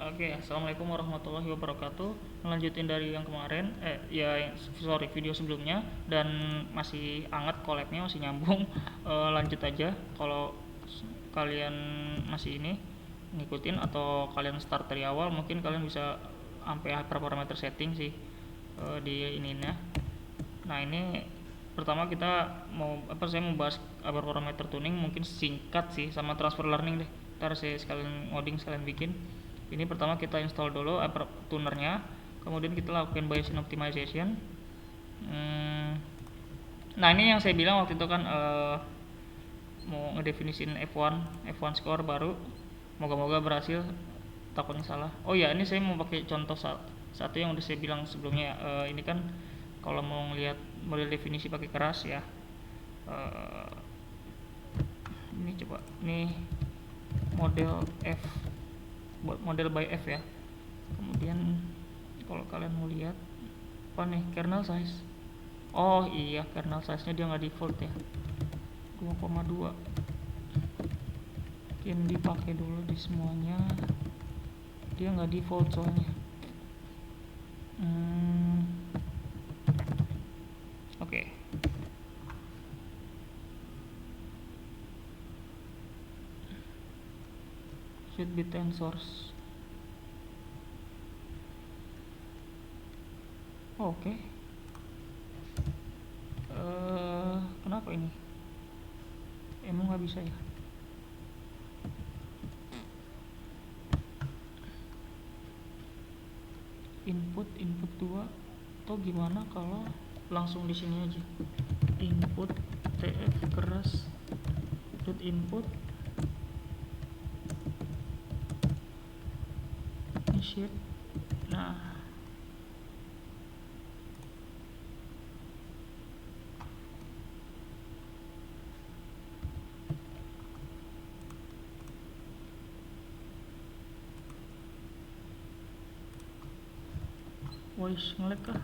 Oke, assalamualaikum warahmatullahi wabarakatuh. Melanjutin dari yang kemarin, sorry, video sebelumnya, dan masih anget collabnya, masih nyambung. Lanjut aja. Kalau kalian masih ini ngikutin atau kalian start dari awal, mungkin kalian bisa sampai hyperparameter setting sih di ininya. Nah ini pertama kita saya mau bahas hyperparameter tuning, mungkin singkat sih, sama transfer learning deh. Ntar saya sekalian ngoding sekalian bikin. Ini pertama kita install dulu tunernya, kemudian kita lakukan Bayesian optimization. Nah ini yang saya bilang waktu itu kan mau ngedefinisin F1 score baru. Moga-moga berhasil, takutnya salah. Oh ya, ini saya mau pakai contoh satu yang udah saya bilang sebelumnya ya. Ini kan kalau mau ngelihat model definisi pakai keras ya, ini coba, ini model F, model by F ya. Kemudian kalau kalian mau lihat apa nih, kernel size. Oh iya, kernel size nya dia nggak default ya, 2,2. mungkin dipakai dulu di semuanya, dia nggak default soalnya. Oke. Should be tensors. Oke. Kenapa ini? Emang nggak bisa ya? Input 2, atau gimana kalau langsung di sini aja, input tf keras dot input initiate. Nah voice ngelag kah?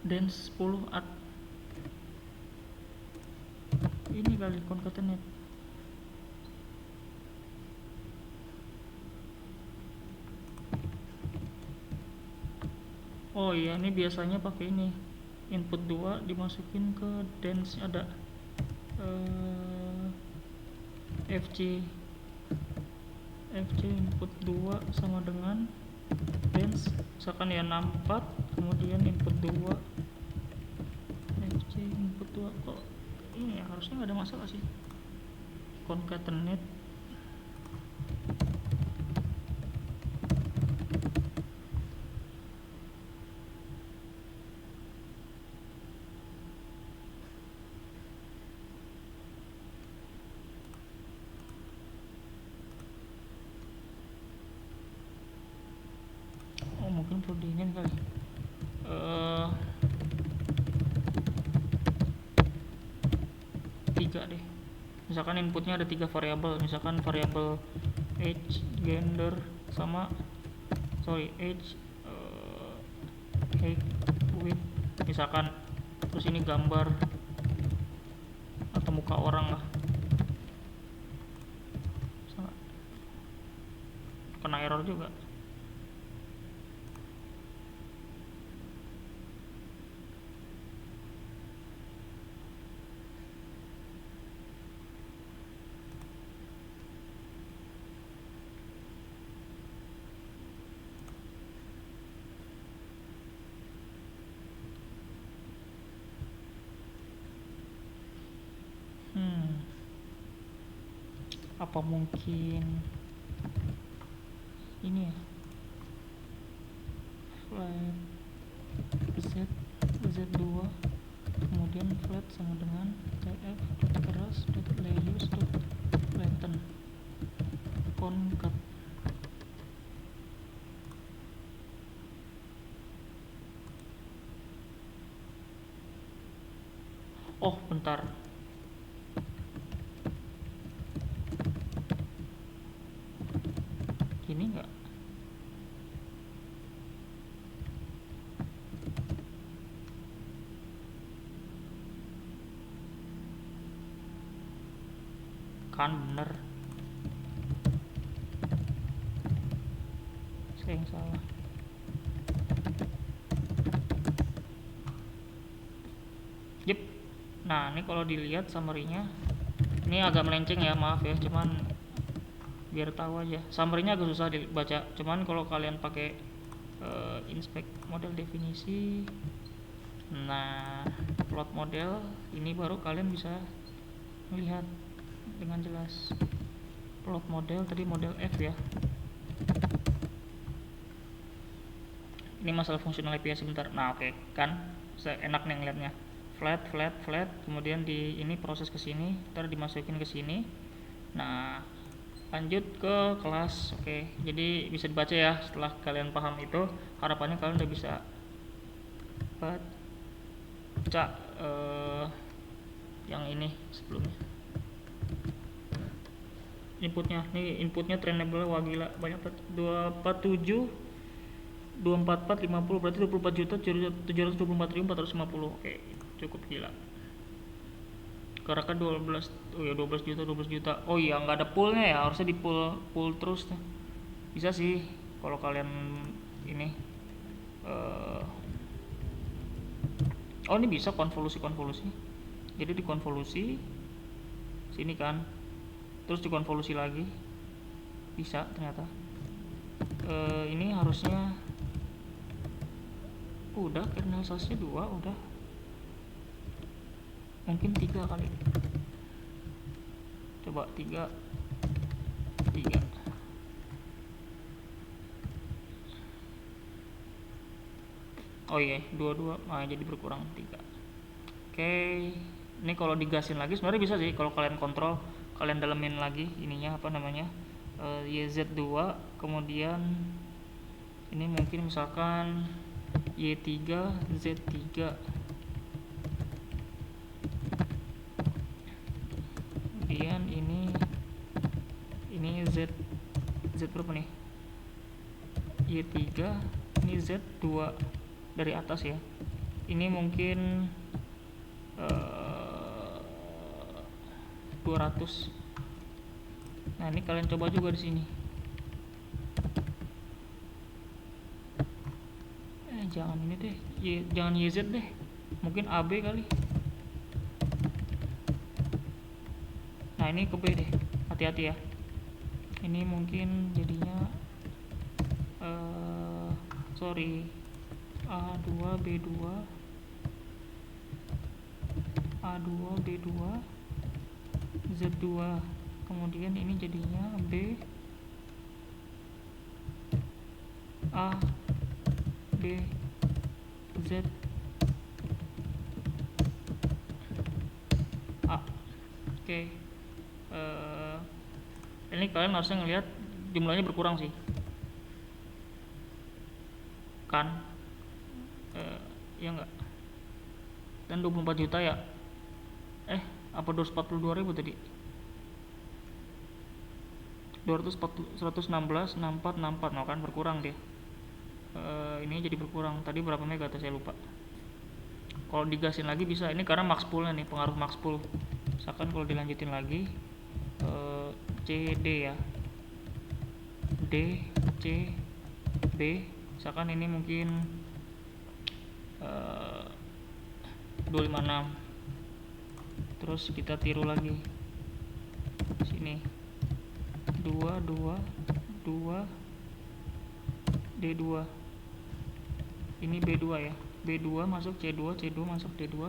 Dance 10 art ini kali concatenate. Oh iya, ini biasanya pakai ini, input 2 dimasukin ke dance, ada fc input 2 sama dengan dance, misalkan ya 64, kemudian input 2 fc input 2. kok ini ya, harusnya nggak ada masalah sih, concatenate. Mungkin perlu diinin kali. Tiga deh, misalkan inputnya ada 3 variabel, misalkan variabel age, gender, sama age, height, width misalkan, terus ini gambar atau muka orang lah, sama kena error juga. Apa mungkin ini ya, flat z2, kemudian flat sama dengan tf keras layers flatten concat. Oh bentar, gini nggak? kan bener, saya yang salah. Yep. Nah ini kalau dilihat summary-nya ini agak melenceng ya, maaf ya, cuman biar tahu aja. Summary-nya agak susah dibaca, cuman kalau kalian pakai inspect model definisi, nah plot model ini baru kalian bisa melihat dengan jelas. Plot model tadi model F ya. Ini masalah fungsional API sebentar. Nah oke, kan saya enak nih ngeliatnya. Flat, flat, flat, kemudian di ini proses ke sini, ntar dimasukin ke sini. Nah, lanjut ke kelas. Oke, jadi bisa dibaca ya. Setelah kalian paham itu, harapannya kalian udah bisa baca yang ini sebelumnya. Inputnya, nih inputnya trainable, wah gila, banyak 247 244 50, berarti 24.724.450. Oke, cukup gila. Karena kan 12, oh ya 12 juta. Oh iya, nggak ada poolnya ya, harusnya di pool terus tuh. Bisa sih kalau kalian ini oh ini bisa konvolusi. Jadi dikonvolusi sini kan, terus dikonvolusi lagi, bisa ternyata. Ini harusnya udah kernel size-nya 2, udah mungkin 3 kali, coba 3. Oh iya 22, nah jadi berkurang 3. Oke, ini kalau digasin lagi sebenarnya bisa sih, kalau kalian kontrol, kalian dalemin lagi ininya apa namanya, YZ2, kemudian ini mungkin misalkan Y3 Z3, kemudian ini Z berapa nih, Y3, ini Z2 dari atas ya, ini mungkin 200. Nah ini kalian coba juga di sini. Jangan ini deh, jangan YZ deh, mungkin AB kali. Nah ini ke B deh, hati-hati ya. Ini mungkin jadinya sorry, A2 B2 Z2, kemudian ini jadinya B A B Z A. Oke. Ini kalian harusnya ngelihat jumlahnya berkurang sih kan, ya enggak, dan 24 juta ya, apa 242.000 tadi, 116 64 64, no kan berkurang dia. Ini jadi berkurang, tadi berapa mega tuh saya lupa. Kalau digasin lagi bisa, ini karena max poolnya nih, pengaruh max pool. Misalkan kalau dilanjutin lagi CD ya, D C B, misalkan ini mungkin 256, terus kita tiru lagi sini 2 D2, ini B2 ya, B2 masuk C2 masuk D2.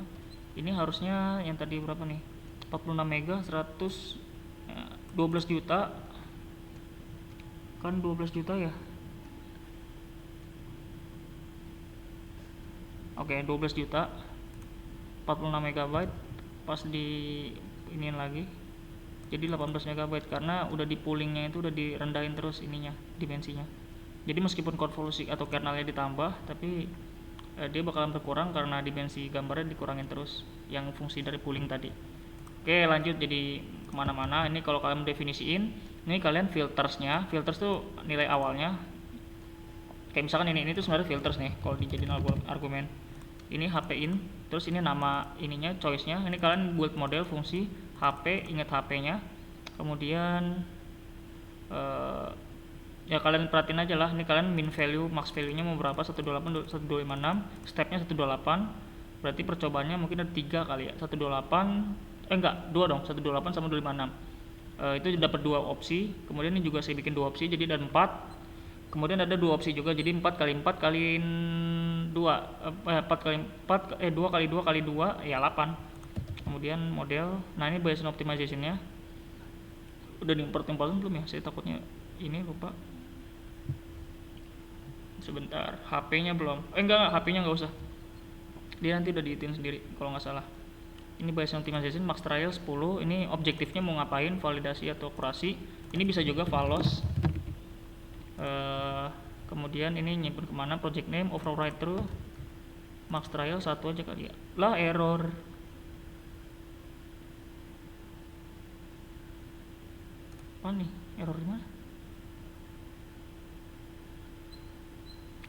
Ini harusnya yang tadi berapa nih, 46 mega 100, 12 juta kan, 12 juta ya. Oke, 12 juta 46 megabyte, pas di iniin lagi jadi 18 megabyte, karena udah di poolingnya itu udah direndahin terus ininya, dimensinya. Jadi meskipun konvolusi atau kernelnya ditambah, tapi dia bakalan berkurang karena dimensi gambarnya dikurangin terus, yang fungsi dari pooling tadi. Oke, lanjut jadi kemana-mana. Ini kalau kalian definisiin, ini kalian filters tuh nilai awalnya, kayak misalkan ini tuh sebenarnya filters nih kalau dijadiin argumen. Ini HP in, terus ini nama ininya, choice nya, ini kalian build model fungsi HP, ingat HP nya, Kemudian ya kalian perhatiin aja lah, ini kalian min value max value nya mau berapa, 128 1256, stepnya 128, berarti percobaannya mungkin ada 3 kali ya, 128 enggak 2 dong, 128 sama 256. Itu dapat 2 opsi. Kemudian ini juga saya bikin 2 opsi, jadi ada 4. Kemudian ada 2 opsi juga, jadi 4 kali 4 kali 2 4 kali 4 2 kali 2 kali 2 ya 8. Kemudian model, nah ini Bayesian optimization nya udah diimport-importin belum ya, saya takutnya ini lupa. Sebentar, HP-nya belum. Enggak, HP-nya nggak usah. Dia nanti udah diitin sendiri kalau nggak salah. Ini Bayesian optimization max trial 10. Ini objektifnya mau ngapain, validasi atau akurasi. Ini bisa juga valos. Kemudian ini nyimpen kemana, project name, override through, max trial 1 aja kali ya. Lah error. Apa nih? Error di mana?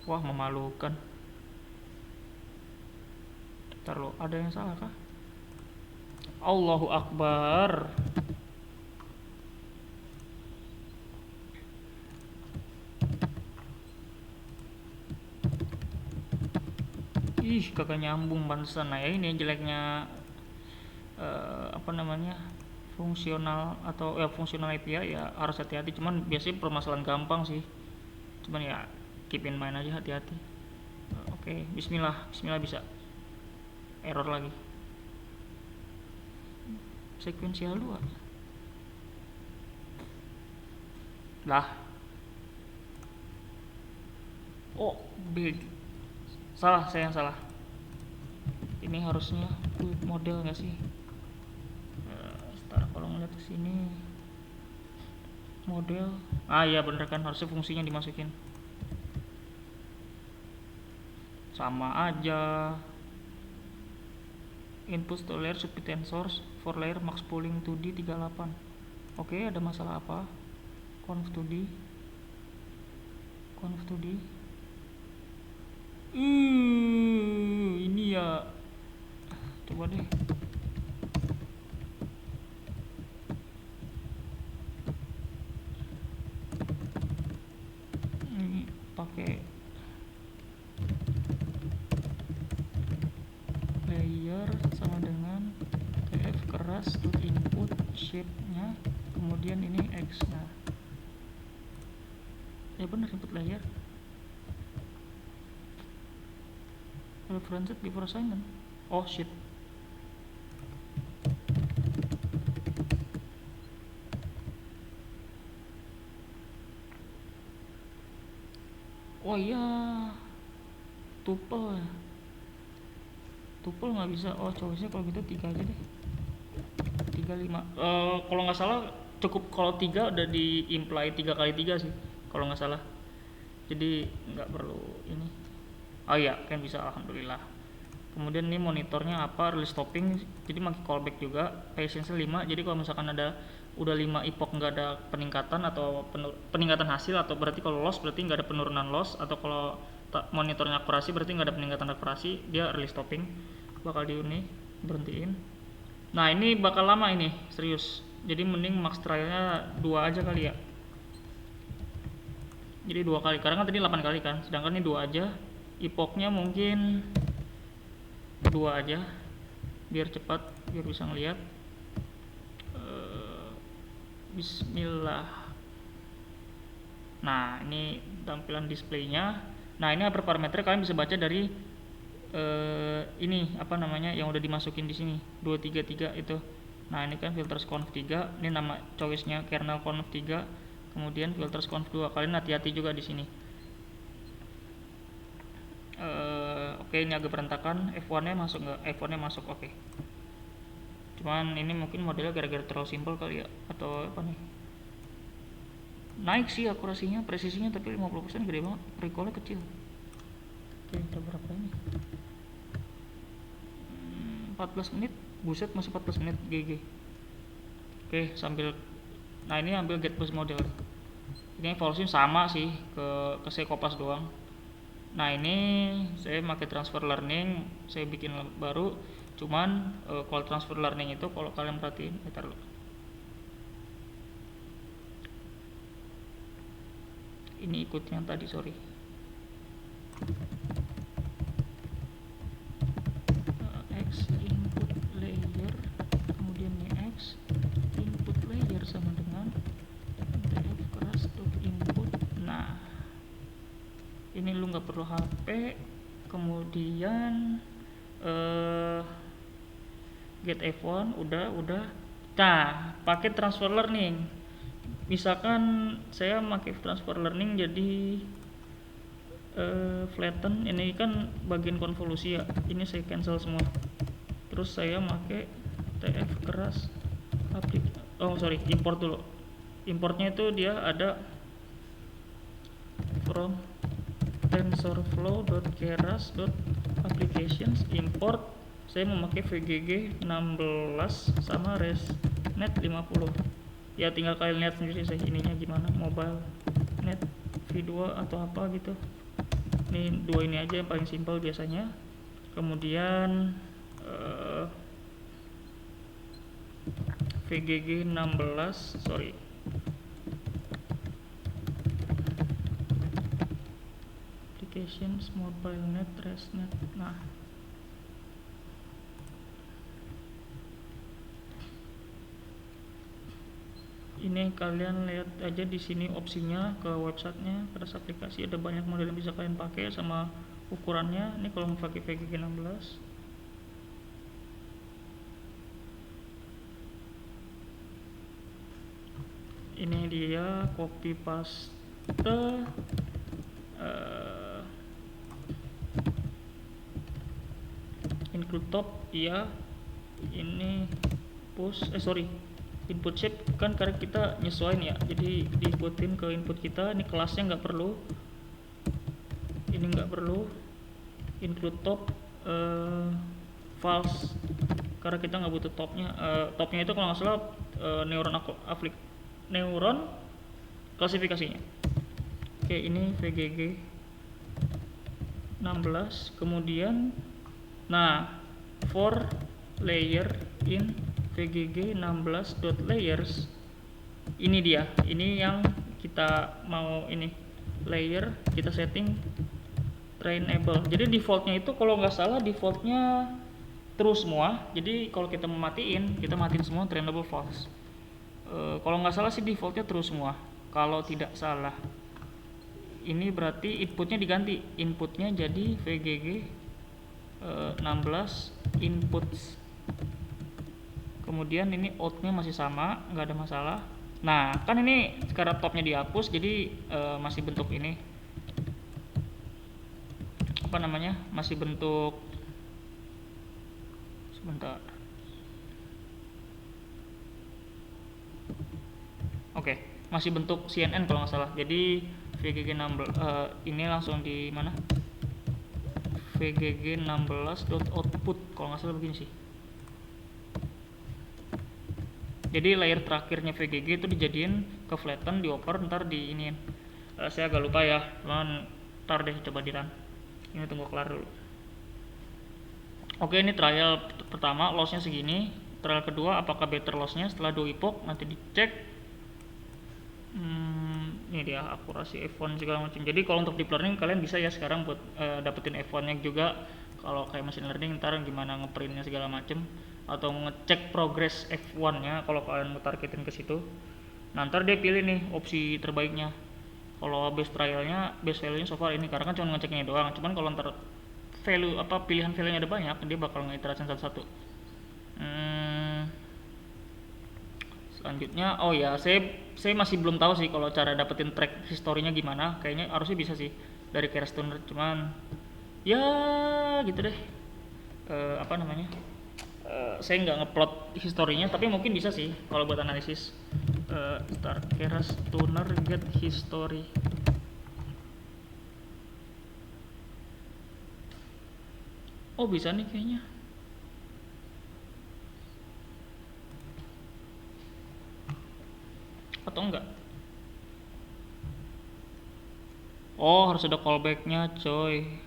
Wah, memalukan. Ntar lo, ada yang salah kah? Allahu Akbar. Ih, kagak nyambung pantesan. Nah ya ini jeleknya apa namanya, fungsional atau ya fungsional API ya harus hati-hati. Cuman biasanya permasalahan gampang sih. Cuman ya keep in mind aja, hati-hati. Oke, bismillah bisa. Error lagi. Sekuensial 2 lah. Oh, big. Salah, saya yang salah. Ini harusnya model nggak sih? Setelah kalau ngeliat ke sini model, ya bener kan, harusnya fungsinya dimasukin. Sama aja. Input to layer should be tensors for layer max pooling 2D 38. Oke, ada masalah apa? Conv 2D. Ini ya. Coba deh. Ini pakai layer sama dengan tf keras dot input shape nya, kemudian ini x. Nah ya bener, input layer referenced before assignment. Oh shit. Oh iya, tuple nggak bisa. Oh choice-nya kalau gitu 3 aja deh, 35. Kalau nggak salah cukup kalau 3 udah di imply 3 kali 3 sih kalau nggak salah, jadi nggak perlu ini. Oh iya kan bisa, alhamdulillah. Kemudian ini monitornya apa, release stopping, jadi pakai callback juga. Patience 5, jadi kalau misalkan ada udah 5 epoch nggak ada peningkatan atau peningkatan hasil, atau berarti kalau loss berarti nggak ada penurunan loss, atau kalau monitornya akurasi berarti nggak ada peningkatan akurasi, dia release stopping, bakal di ini berhentiin. Nah ini bakal lama ini, serius, jadi mending max trialnya 2 aja kali ya. Jadi 2 kali, karena kan tadi 8 kali kan, sedangkan ini 2 aja. Epochnya mungkin 2 aja biar cepat, biar bisa ngeliat. Bismillah. Nah ini tampilan displaynya. Nah ini hyperparameter kalian bisa baca dari ini apa namanya yang udah dimasukin di sini 233 itu. Nah ini kan filters conv 3, ini nama choice-nya kernel conv 3, kemudian filters conv 2. Kalian hati-hati juga di sini. Oke, ini agak berantakan. F1 nya masuk nggak? F1 nya masuk, oke. Cuman ini mungkin modelnya gara-gara terlalu simpel kali ya, atau apa nih, naik sih akurasinya, presisinya, tapi 50% gede banget, recall-nya kecil. Oke, udah berapa ini? 14 menit, buset masih 14 menit, GG. Oke, sambil, nah ini ambil get bus model. Ini evolusinya sama sih ke Sekopas doang. Nah ini saya pakai transfer learning, saya bikin baru. Cuman kalau transfer learning itu kalau kalian perhatiin, ini ikut yang tadi, sorry. X input layer, kemudian ini X input layer sama dengan tf keras dot input. Nah, ini lu nggak perlu HP. Kemudian get f1 udah. Nah, pakai transfer learning. Misalkan saya pakai transfer learning jadi flatten, ini kan bagian konvolusi ya, ini saya cancel semua. Terus saya pakai tf keras import dulu. Importnya itu dia ada from tensorflow.keras.applications import. Saya memakai VGG 16 sama ResNet 50. Ya tinggal kalian lihat sendiri saya ininya gimana, mobile net V2 atau apa gitu. Ini dua ini aja yang paling simpel biasanya. Kemudian VGG 16 applications mobile net ResNet. Nah, ini kalian lihat aja di sini opsinya ke websitenya. Keras aplikasi ada banyak model yang bisa kalian pakai sama ukurannya. Ini kalau mau pakai VGG 16, ini dia copy paste include top, iya. Ini push input shape kan karena kita nyesuaiin ya, jadi diikutin ke input kita. Ini kelasnya nggak perlu, ini nggak perlu. Include top false karena kita nggak butuh topnya. Topnya itu kalau nggak salah neuron klasifikasinya. Oke, ini VGG 16. Kemudian for layer in VGG 16.layers, ini dia, ini yang kita mau, ini layer kita setting trainable. Jadi defaultnya itu kalau nggak salah defaultnya true semua. Jadi kalau kita matiin semua trainable false. Kalau nggak salah sih defaultnya true semua kalau tidak salah. Ini berarti inputnya diganti, inputnya jadi VGG 16 inputs. Kemudian ini outnya masih sama, nggak ada masalah. Nah, kan ini sekarang topnya dihapus, jadi masih bentuk ini, apa namanya, masih bentuk, sebentar. Oke, masih bentuk CNN kalau nggak salah. Jadi VGG 16 ini langsung di mana? VGG 16.output kalau nggak salah begini sih. Jadi layer terakhirnya VGG itu dijadiin ke flatten, dioper, ntar di ini. Saya agak lupa ya, cuman ntar deh coba di run. Ini tunggu kelar dulu. Oke, ini trial pertama, lossnya segini. Trial kedua, apakah better lossnya setelah 2 epoch, nanti dicek. Ini dia akurasi F1 segala macam. Jadi kalau untuk deep learning kalian bisa ya sekarang buat dapetin F1 nya juga. Kalau kayak machine learning ntar gimana ngeprintnya segala macam, atau ngecek progress F1 nya kalau kalian mau targetin ke situ. Nah, ntar dia pilih nih opsi terbaiknya. Kalau base trialnya, base value nya so far ini, karena kan cuma ngeceknya doang. Cuman kalau ntar value pilihan value nya ada banyak, dia bakal ngeiterasi satu-satu. Selanjutnya, oh ya, saya masih belum tahu sih kalau cara dapetin track historinya gimana. Kayaknya harusnya bisa sih dari Keras Tuner, cuman ya gitu deh. Apa namanya? Saya nggak ngeplot historinya, tapi mungkin bisa sih kalau buat analisis. Start Keras Tuner get history. Oh bisa nih kayaknya. Atau enggak? Oh harus ada callbacknya coy.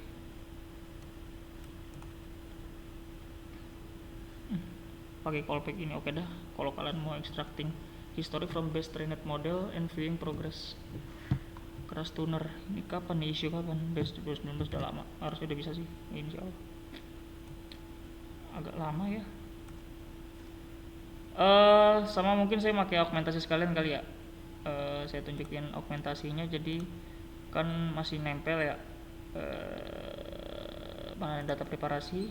Pakai callback ini oke dah kalau kalian mau extracting history from base trained model and viewing progress. Crash Tuner ini kapan nih, isu kapan? 2019 udah lama, harusnya udah bisa sih, insya Allah. Agak lama ya. Sama mungkin saya pakai augmentasi sekalian kali ya. Saya tunjukin augmentasinya, jadi kan masih nempel ya. Mana data preparasi.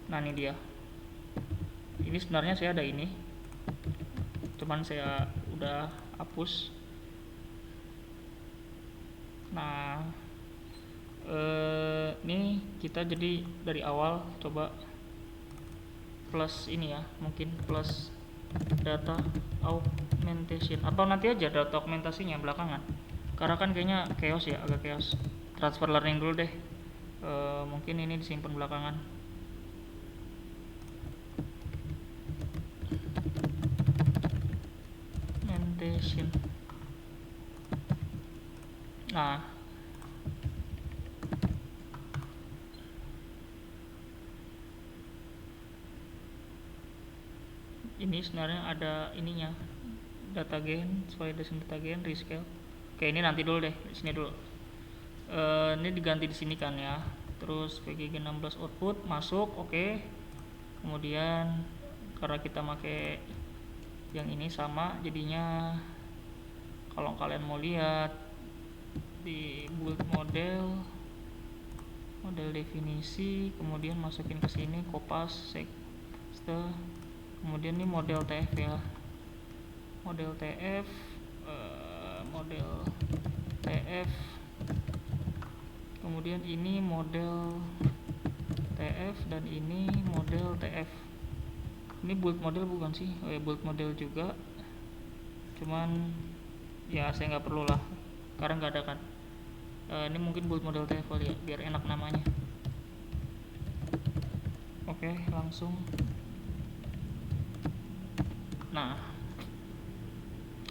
Nah ini dia. Ini sebenarnya saya ada ini, cuman saya udah hapus. Nah ini kita jadi dari awal coba plus ini ya, mungkin plus data augmentation, atau nanti aja data augmentasinya belakangan, karena kan kayaknya chaos ya, agak chaos. Transfer learning dulu deh, mungkin ini disimpan belakangan. Augmentation. Nah ini sebenarnya ada ininya, data gain, validation data gain, rescale. Oke, ini nanti dulu deh, di sini dulu. Ini diganti di sini kan ya. Terus PGG 16 output masuk, oke. Kemudian karena kita pakai yang ini sama, jadinya kalau kalian mau lihat di build model definisi, kemudian masukin ke sini kopas setelah. Kemudian ini model TF ya, model TF, kemudian ini model TF dan ini model TF. Ini build model bukan sih? Oh ya, build model juga, cuman ya saya nggak perlu lah karena nggak ada kan. Ini mungkin build model TF kali ya, biar enak namanya. Oke, langsung. Nah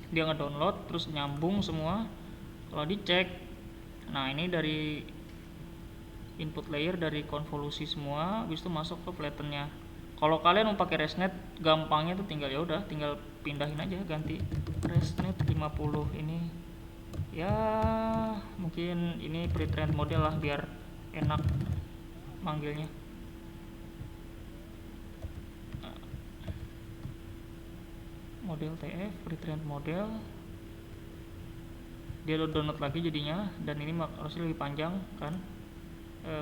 dia ngedownload terus nyambung semua. Kalau dicek, nah ini dari input layer, dari konvolusi semua, habis itu masuk ke flattennya. Kalau kalian mau pakai ResNet, gampangnya tuh tinggal ya udah, tinggal pindahin aja, ganti ResNet 50 ini. Ya mungkin ini pre-trained model lah biar enak manggilnya. Model TF, pre-trained model, dia download lagi jadinya, dan ini harusnya lebih panjang kan.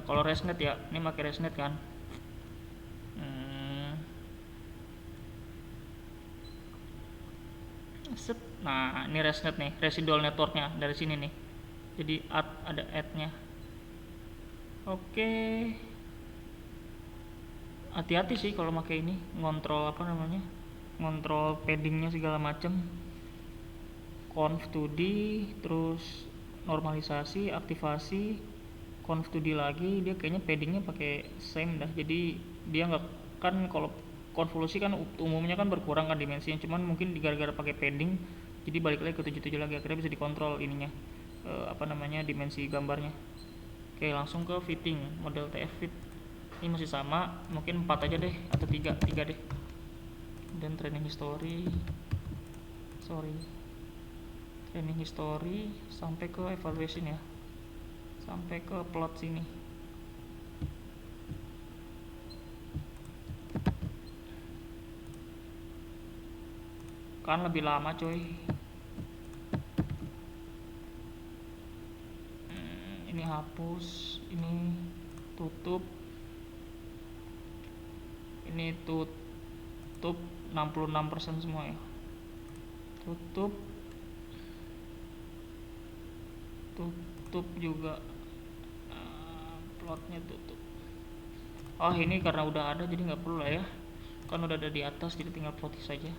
Kalau ResNet ya, ini pakai ResNet kan. Nah ini ResNet nih, residual networknya dari sini nih, jadi ada add-nya. Oke, hati-hati sih kalau pakai ini, ngontrol apa namanya, ngontrol paddingnya segala macam. Conv 2D, terus normalisasi, aktivasi, conv 2D lagi, dia kayaknya paddingnya pakai same dah. Jadi dia nggak, kan kalau konvolusi kan umumnya kan berkurang kan dimensinya, cuman mungkin gara-gara pakai padding jadi balik lagi ke 77 lagi, akhirnya bisa dikontrol ininya, apa namanya, dimensi gambarnya. Oke, langsung ke fitting, model TF fit. Ini masih sama, mungkin 4 aja deh, atau 3 deh. Dan training history, training history sampai ke evaluation ya, sampai ke plot sini. Kan lebih lama coy. Ini hapus, ini tutup, ini tutup 66% semua ya, tutup juga, plotnya tutup. Oh ini karena udah ada jadi nggak perlu lah ya, kan udah ada di atas, jadi tinggal plotis saja.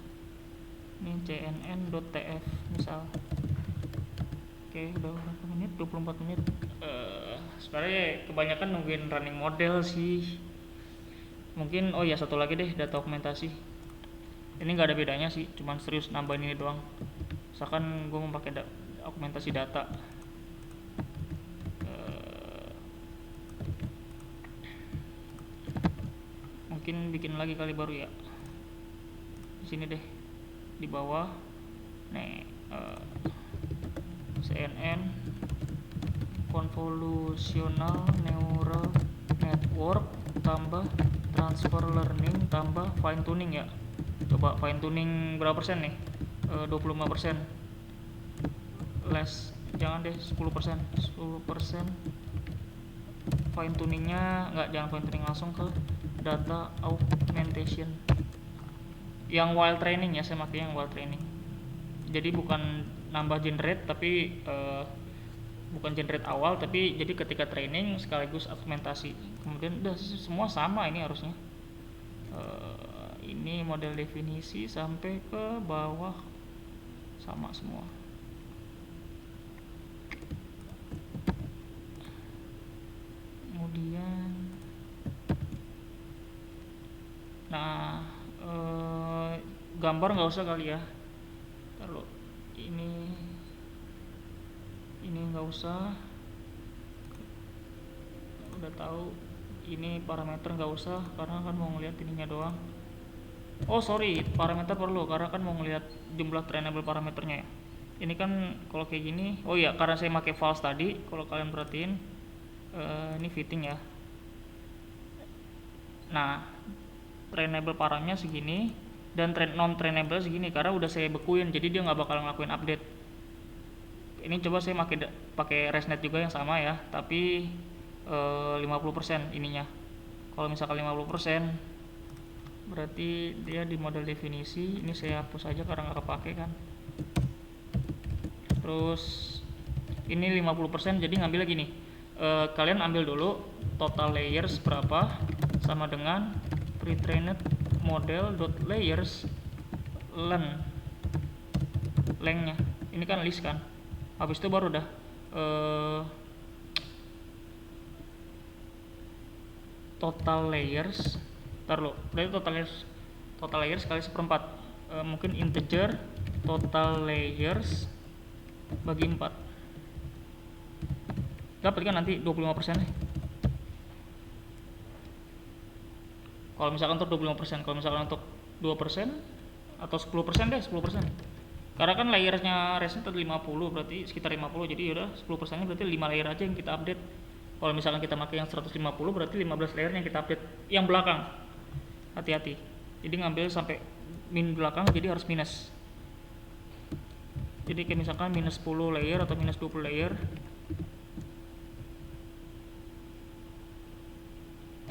Ini cnn.tf misal. Oke, udah berapa menit? 24 menit. Sebenarnya kebanyakan nungguin running model sih. Mungkin, oh ya satu lagi deh, data augmentasi. Ini nggak ada bedanya sih, cuman serius nambahin ini doang. Misalkan gue mau pakai augmentasi data, mungkin bikin lagi kali baru ya. Di sini deh, di bawah. Nih, CNN convolutional neural network tambah transfer learning tambah fine tuning ya. Coba fine tuning berapa persen nih? 25%. Less, jangan deh, 10%. 10% fine tuningnya nggak, jangan fine tuning, langsung ke data augmentation yang while training ya. Saya pakai yang while training, jadi bukan nambah generate tapi bukan generate awal, tapi jadi ketika training sekaligus augmentasi. Kemudian udah semua sama ini harusnya. Ini model definisi sampai ke bawah sama semua. Kemudian gambar nggak usah kali ya. Kalau ini nggak usah, udah tahu. Ini parameter nggak usah karena kan mau ngeliat ininya doang. Oh sorry, parameter perlu karena kan mau ngeliat jumlah trainable parameternya ya. Ini kan kalau kayak gini, oh iya, karena saya pakai false tadi. Kalau kalian perhatiin, ini fitting ya. Nah, trainable parangnya segini dan non trainable segini karena udah saya bekuin, jadi dia nggak bakal ngelakuin update. Ini coba saya pakai ResNet juga yang sama ya, tapi 50% ininya. Kalau misalkan 50%, berarti dia di model definisi. Ini saya hapus aja karena nggak kepake kan. Terus ini 50%, jadi ngambil lagi nih. Kalian ambil dulu total layers berapa sama dengan pre-trained model.layers lengthnya. Ini kan list kan. Habis itu baru udah total layers. Taruh, berarti total layers kali 1/4. Mungkin integer total layers bagi 4. Dapat kan nanti 25% nih. Kalau misalkan untuk 25%, kalau misalkan untuk 2% atau 10% deh, 10%. Karena kan layersnya ResNet tadi 50, berarti sekitar 50, jadi udah 10%-nya berarti 5 layer aja yang kita update. Kalau misalkan kita pakai yang 150, berarti 15 layer yang kita update. Yang belakang, hati-hati. Jadi ngambil sampai min belakang, jadi harus minus. Jadi kayak misalkan minus 10 layer atau minus 20 layer.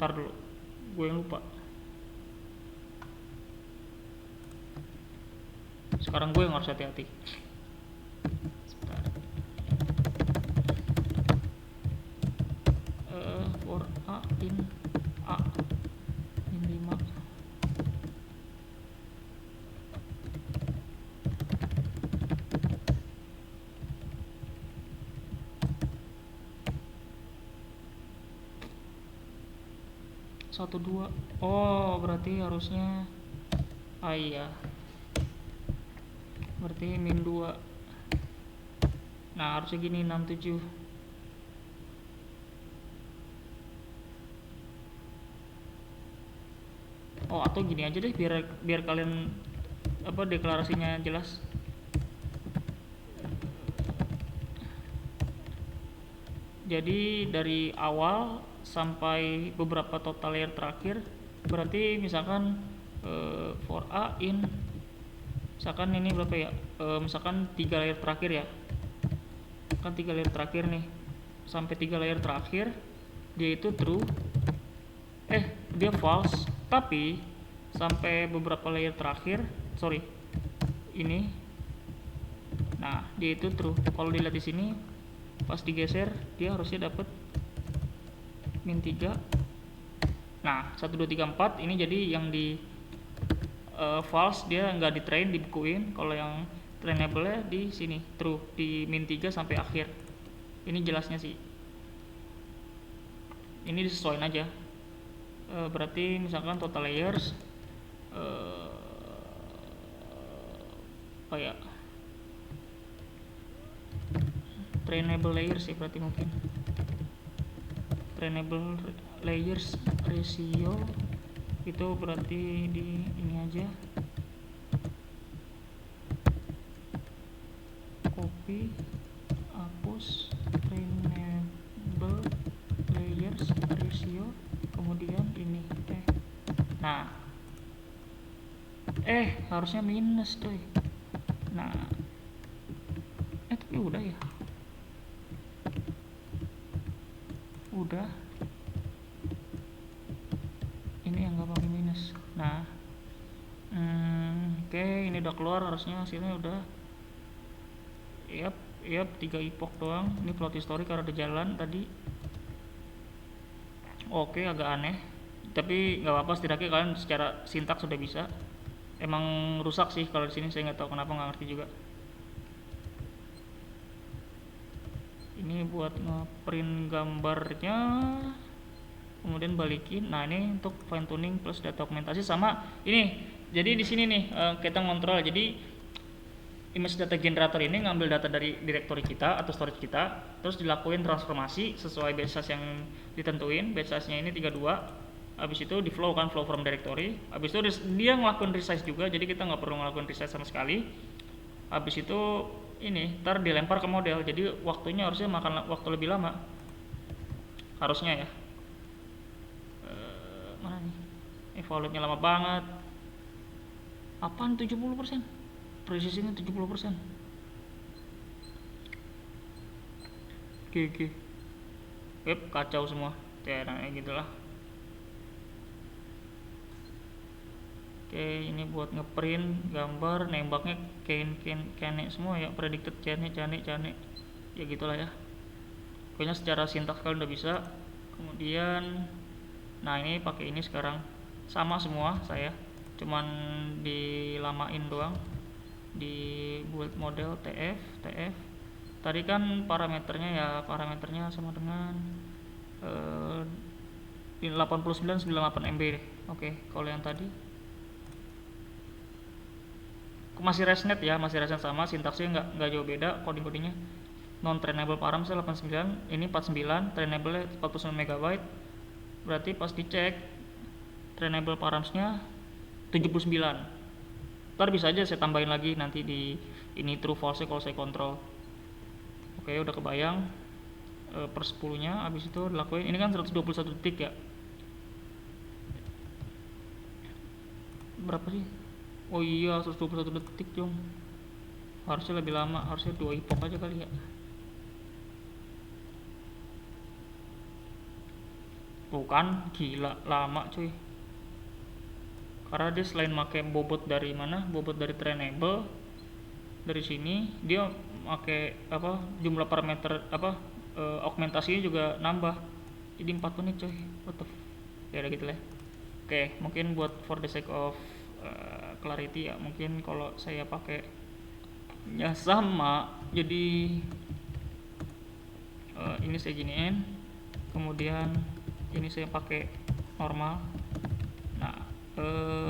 Ntar dulu, gue yang lupa. Sekarang gue yang harus hati-hati. For A in A min 5. Satu dua. Oh, berarti harusnya iya. Berarti min 2. Nah, harusnya gini 67. Oh, atau gini aja deh biar kalian deklarasinya jelas. Jadi dari awal sampai beberapa total layer terakhir, berarti misalkan for A in, misalkan ini berapa ya, misalkan 3 layer terakhir ya, kan 3 layer terakhir nih, sampai 3 layer terakhir dia itu true, dia false, tapi sampai beberapa layer terakhir, sorry, ini, nah dia itu true. Kalau dilihat di sini pas digeser dia harusnya dapat min 3. Nah 1 2 3 4 ini jadi yang di false, dia nggak di train, dibekuin. Kalau yang trainable nya di sini true, di min 3 sampai akhir. Ini jelasnya sih, ini disesuaikan aja. Berarti misalkan total layers kayak trainable layers sih, berarti mungkin trainable layers ratio itu berarti di ini aja, copy Harusnya minus coy. Nah tapi udah ya, udah ini yang gak pakai minus. Nah oke, ini udah keluar, harusnya hasilnya udah. Yap 3 epoch doang. Ini plot history karena ada jalan tadi. Oke, agak aneh, tapi nggak apa-apa, setidaknya kalian secara sintaks sudah bisa. Emang rusak sih kalau di sini, saya nggak tahu kenapa, nggak ngerti juga. Ini buat ngeprint gambarnya, kemudian balikin. Nah ini untuk fine tuning plus data dokumentasi sama ini. Jadi di sini nih kita ngontrol. Jadi image data generator ini ngambil data dari directory kita atau storage kita, terus dilakuin transformasi sesuai batch size yang ditentuin. Batch size-nya ini 32. Habis itu di flow kan, flow from directory. Habis itu dia ngelakuin resize juga, jadi kita nggak perlu ngelakuin resize sama sekali. Habis itu ini ntar dilempar ke model, jadi waktunya harusnya makan waktu lebih lama harusnya ya. Mana nih, evaluate-nya lama banget. Apaan 70%? Precision-nya 70%. Oke. Kacau semua. Kayak gitulah. Oke, ini buat ngeprint gambar, nembaknya kene semua ya, predicted cane ya gitulah ya. Pokoknya secara sintaks kalian udah bisa. Kemudian nah ini pakai ini sekarang sama semua, saya cuman dilamain doang di build model TF. Tadi kan parameternya sama dengan 8998 MB deh. Oke, kalau yang tadi masih ResNet ya, sama, sintaksnya nggak jauh beda, codingnya non trainable params 89, ini 49, trainable 49 MB. Berarti pas dicek trainable paramsnya 79. Ntar bisa aja saya tambahin lagi nanti di ini true false kalau saya kontrol. Oke, udah kebayang per 10 nya. Habis itu dilakuin, ini kan 121 detik ya, berapa sih? Oh iya 121 detik dong, harusnya lebih lama, harusnya 2 epoch aja kali ya. Tuh kan gila lama cuy, karena dia selain pakai bobot dari mana, bobot dari trainable, dari sini dia pakai jumlah parameter augmentasinya juga nambah, jadi 4 menit coy. What the ya udah gitu lah. Oke, mungkin buat for the sake of clarity ya, mungkin kalau saya pakai ya sama, jadi ini saya giniin, kemudian ini saya pakai normal. Nah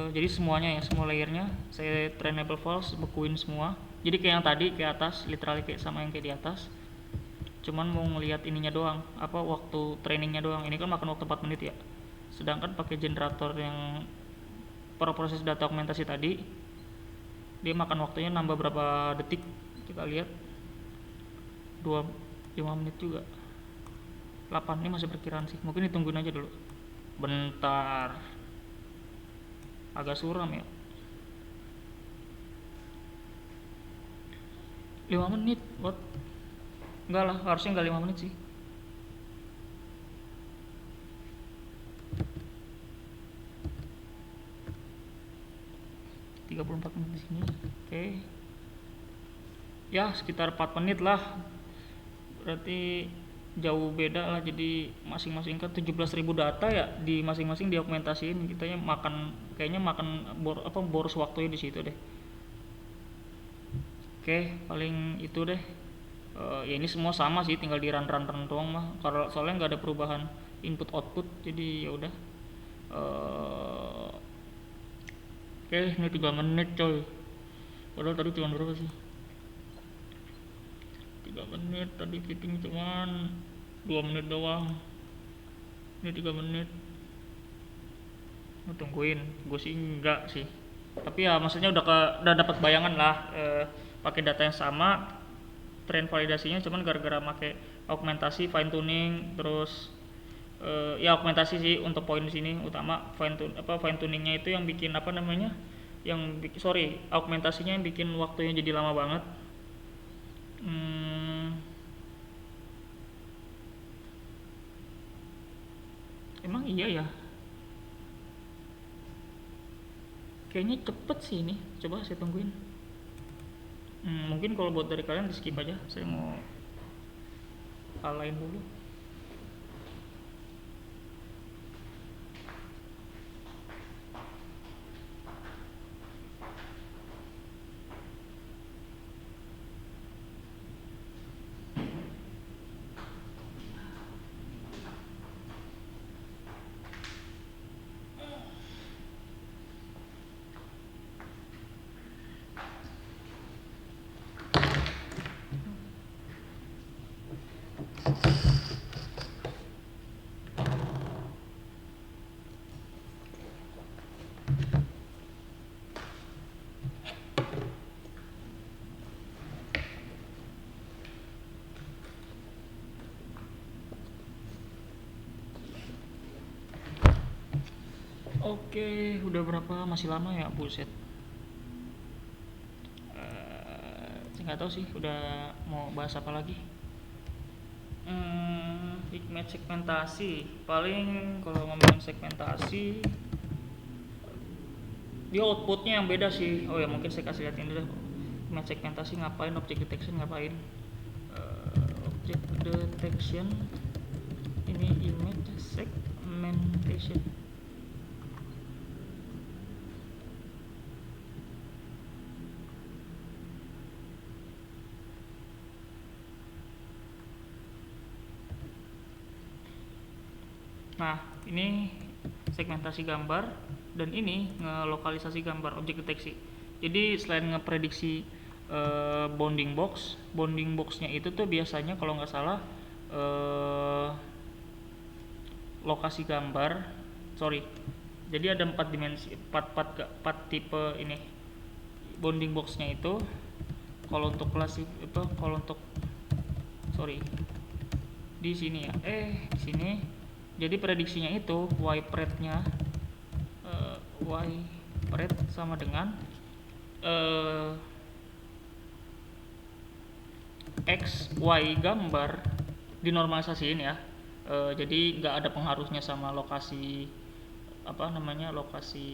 jadi semuanya ya, semua layernya saya trainable false, bekuin semua, jadi kayak yang tadi kayak atas, literally kayak sama yang kayak di atas, cuman mau ngelihat ininya doang, waktu trainingnya doang. Ini kan makan waktu 4 menit ya, sedangkan pakai generator yang proses data augmentasi tadi dia makan waktunya nambah berapa detik, kita lihat 5 menit juga. 8 ini masih perkiraan sih, mungkin ditungguin aja dulu bentar, agak suram ya. 5 menit, what? Enggak lah, harusnya enggak 5 menit sih. 34 menit di sini. Oke. Ya, sekitar 4 menit lah. Berarti jauh beda lah, jadi masing-masing kan 17.000 data ya, di masing-masing diaugmentasiin. Kayaknya makan boros waktunya di situ deh. Oke, paling itu deh. Ya ini semua sama sih, tinggal di run doang mah. Kalau soalnya nggak ada perubahan input output, jadi ya udah. Oke, ini 3 menit coy. Padahal tadi cuma berapa sih? 3 menit, tadi fitting cuman 2 menit doang. Ini 3 menit. Mau tungguin, gue sih enggak sih. Tapi ya maksudnya udah dapat bayangan lah, pakai data yang sama, train validasinya cuman gara-gara pakai augmentasi, fine tuning, terus ya augmentasi sih untuk poin di sini utama, fine tuningnya itu yang bikin augmentasinya yang bikin waktunya jadi lama banget. Emang iya ya, kayaknya cepet sih ini. Coba saya tungguin. Mungkin kalau buat dari kalian di skip aja, saya mau hal lain dulu. Oke, udah berapa? Masih lama ya, buset. Saya nggak tahu sih, udah mau bahas apa lagi. Hikmat segmentasi. Paling kalau ngomongin segmentasi, dia outputnya yang beda sih. Oh ya, mungkin saya kasih lihat ini dulu. Hikmat segmentasi ngapain? Object detection ngapain? Object detection ini image segmentation. Nah, ini segmentasi gambar dan ini ngelokalisasi gambar, objek deteksi. Jadi selain ngeprediksi bounding boxnya itu tuh biasanya kalau nggak salah lokasi gambar. Jadi ada 4 dimensi, 4 tipe ini bounding boxnya itu. Kalau untuk di sini ya, di sini. Jadi prediksinya itu y-pred-nya y-pred sama dengan x y gambar dinormalisasiin ya. Jadi nggak ada pengaruhnya sama lokasi lokasi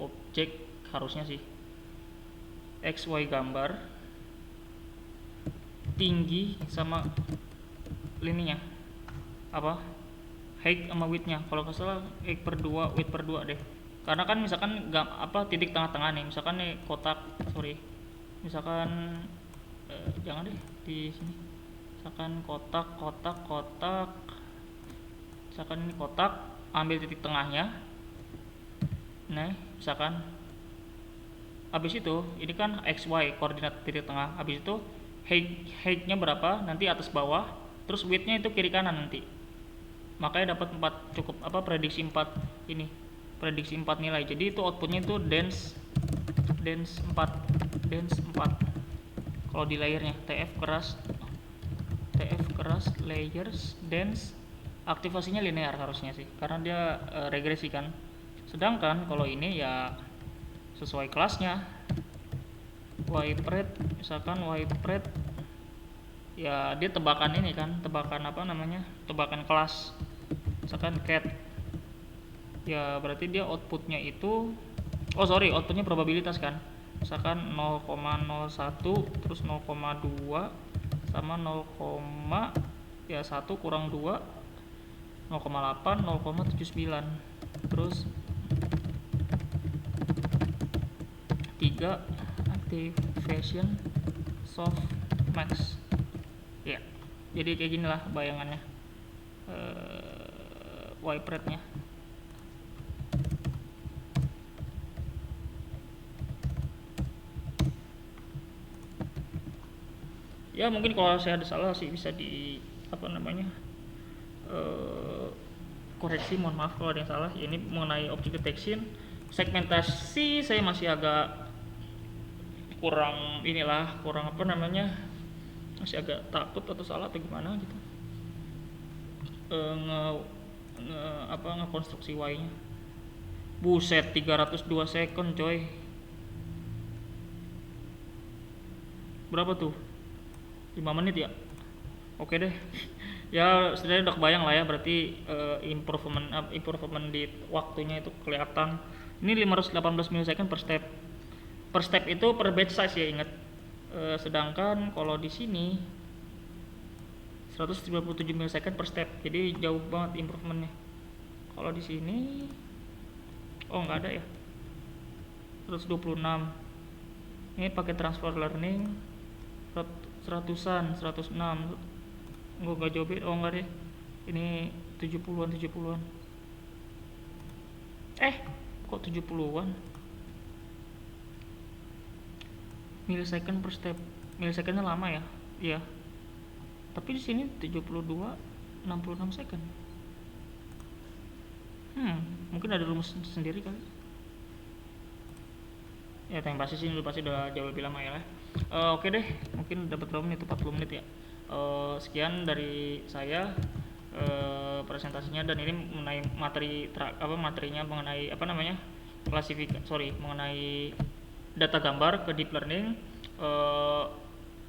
objek, harusnya sih. X y gambar tinggi sama lininya height sama width-nya. Kalau nggak salah height per 2, width per 2 deh. Karena kan misalkan titik tengah-tengah nih, misalkan nih kotak, misalkan jangan deh di sini. Misalkan kotak, misalkan ini kotak, ambil titik tengahnya. Nah, misalkan habis itu ini kan xy koordinat titik tengah. Habis itu height-nya berapa? Nanti atas bawah, terus width-nya itu kiri kanan nanti. Makanya dapat 4 prediksi 4 nilai. Jadi itu outputnya itu dense 4 kalau di layernya. TF keras layers dense, aktivasinya linear harusnya sih, karena dia regresi kan. Sedangkan kalau ini ya sesuai kelasnya. Y-pred, misalkan Y-pred ya dia tebakan ini kan, tebakan kelas. Misalkan cat ya berarti dia outputnya itu outputnya probabilitas kan. Misalkan 0,01 terus 0,2 sama 1 kurang 2 0,8 0,79 terus 3 activation softmax ya. Jadi kayak gini lah bayangannya y-pred nya. Ya mungkin kalau saya ada salah sih bisa di koreksi, mohon maaf kalau ada yang salah. Ini mengenai object detection. Segmentasi saya masih agak kurang masih agak takut atau salah atau gimana gitu. Ngekonstruksi Y nya buset 302 second coy. berapa tuh, 5 menit ya. Oke deh. Ya setidaknya udah kebayang lah ya, berarti improvement di waktunya itu kelihatan. Ini 518 milisecond per step itu per batch size ya, ingat. Sedangkan kalau di sini 137 milisecond per step, jadi jauh banget improvementnya. Kalau di sini nggak ada ya, 126. Ini pakai transfer learning 106. Nggak jauh beda. Nggak deh, ini 70-an. Kok 70-an milisecond per step. Milisecondnya lama ya. Iya, tapi di sini 72 66 second. Mungkin ada rumus sendiri kali ya. Yang pasti sini pasti udah jauh lebih lama ya lah. Oke deh, mungkin dapat berapa menit, 40 menit ya. Sekian dari saya presentasinya, dan ini mengenai materinya mengenai mengenai data gambar ke deep learning.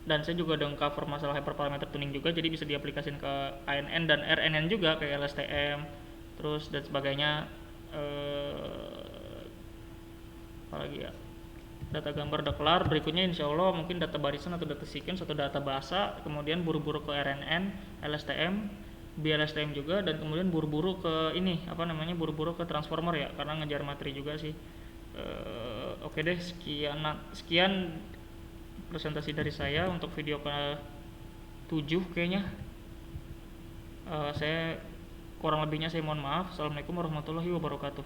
Dan saya juga udah cover masalah hyperparameter tuning juga, jadi bisa diaplikasikan ke ANN dan RNN juga, kayak LSTM terus dan sebagainya. Apalagi ya, data gambar udah kelar. Berikutnya insya Allah mungkin data barisan atau data sequence atau data bahasa, kemudian buru-buru ke RNN, LSTM, BLSTM juga, dan kemudian buru-buru ke buru-buru ke transformer ya, karena ngejar materi juga sih. Oke deh, sekian presentasi dari saya untuk video ke-7 kayaknya. Saya kurang lebihnya saya mohon maaf. Assalamualaikum warahmatullahi wabarakatuh.